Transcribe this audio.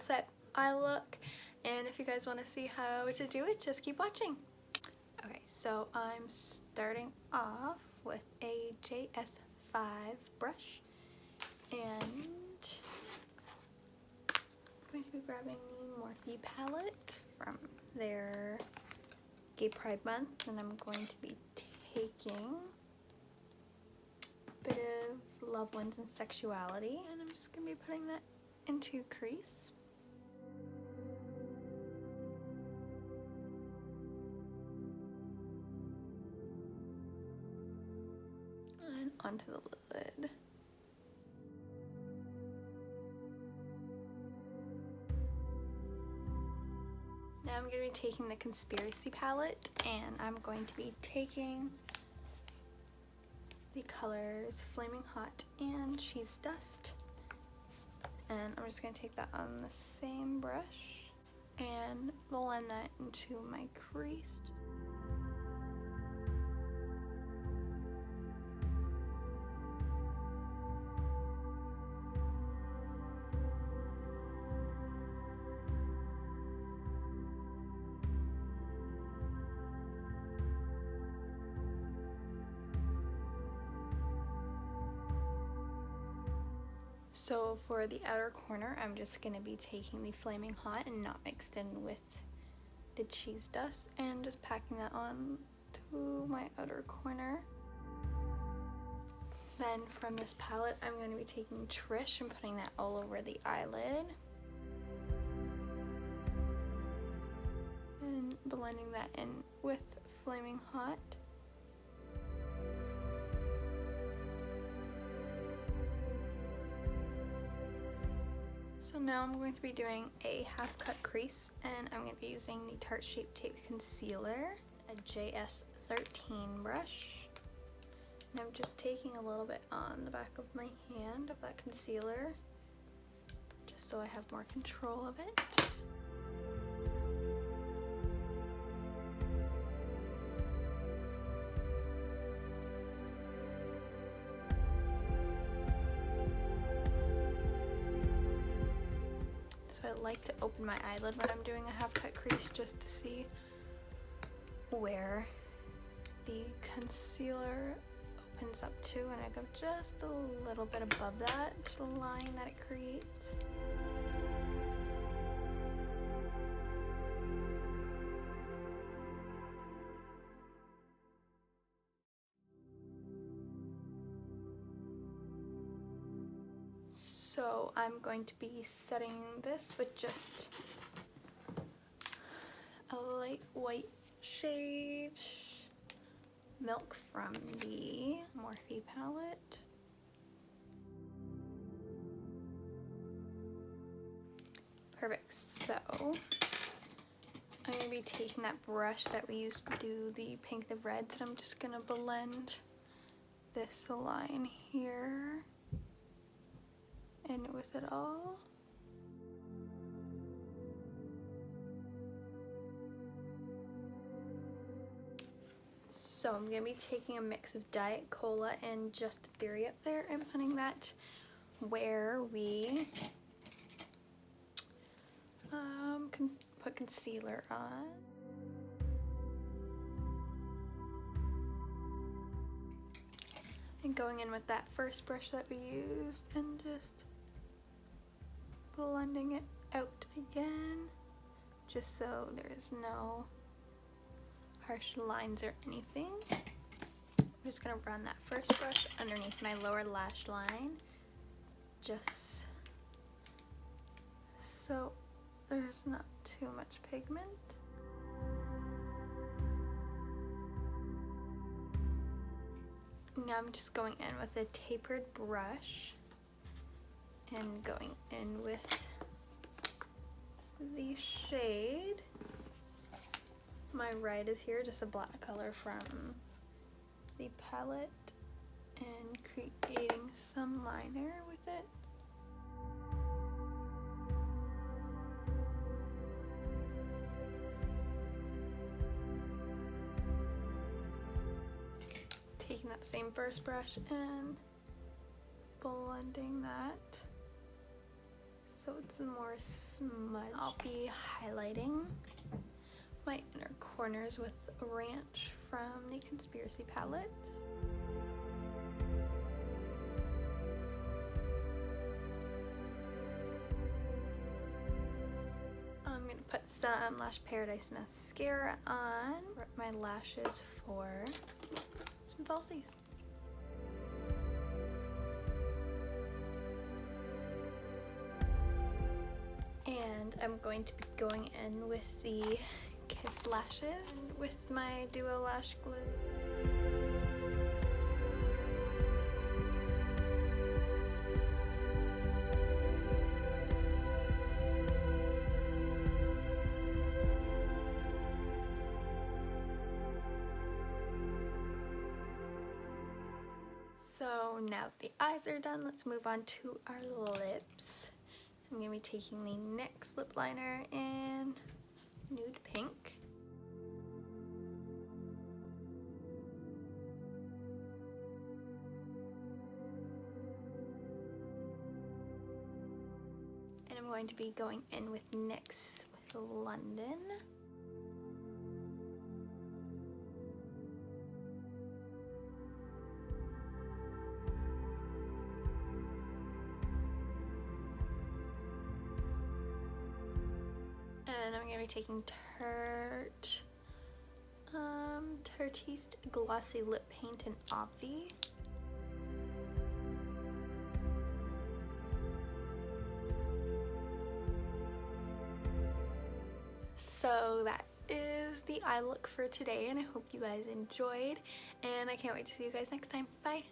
set eye look, and if you guys want to see how to do it, just keep watching. Okay, so I'm starting off with a JS5 brush, and I'm going to be grabbing the Morphe palette from their Gay Pride Month, and I'm going to be taking a bit of Love Wins and Sexuality, and I'm just going to be putting that into crease. And onto the lid. Now I'm going to be taking the Conspiracy palette, and I'm going to be taking the colors Flaming Hot and Cheese Dust. And I'm just going to take that on the same brush and blend that into my crease. So for the outer corner, I'm just going to be taking the Flaming Hot and not mixed in with the Cheese Dust, and just packing that on to my outer corner. Then from this palette, I'm going to be taking Trish and putting that all over the eyelid. And blending that in with Flaming Hot. So now I'm going to be doing a half cut crease, and I'm going to be using the Tarte Shape Tape Concealer, a JS13 brush. And I'm just taking a little bit on the back of my hand of that concealer, just so I have more control of it. So I like to open my eyelid when I'm doing a half cut crease, just to see where the concealer opens up to, and I go just a little bit above that, the line that it creates. So I'm going to be setting this with just a light white shade, Milk, from the Morphe palette. Perfect. So I'm going to be taking that brush that we used to do the Pink the Reds, and I'm just going to blend this line here and with it all. So I'm going to be taking a mix of Diet Cola and Just Theory up there and putting that where we can put concealer on. And going in with that first brush that we used and just blending it out again, just so there's no harsh lines or anything. I'm just going to run that first brush underneath my lower lash line, just so there's not too much pigment. Now I'm just going in with a tapered brush and going in with the shade. My right is here, just a black color from the palette, and creating some liner with it. Taking that same first brush and blending that so it's more smudge. I'll be highlighting my inner corners with Ranch from the Conspiracy palette. I'm going to put some Lash Paradise mascara on, rip my lashes for some falsies. And I'm going to be going in with the Kiss lashes with my Duo Lash Glue. So now that the eyes are done, let's move on to our lips. I'm going to be taking the NYX lip liner in Nude Pink. And I'm going to be going in with NYX with London. And I'm going to be taking Tartiste Glossy Lip Paint in Obvi. So that is the eye look for today, and I hope you guys enjoyed, and I can't wait to see you guys next time. Bye!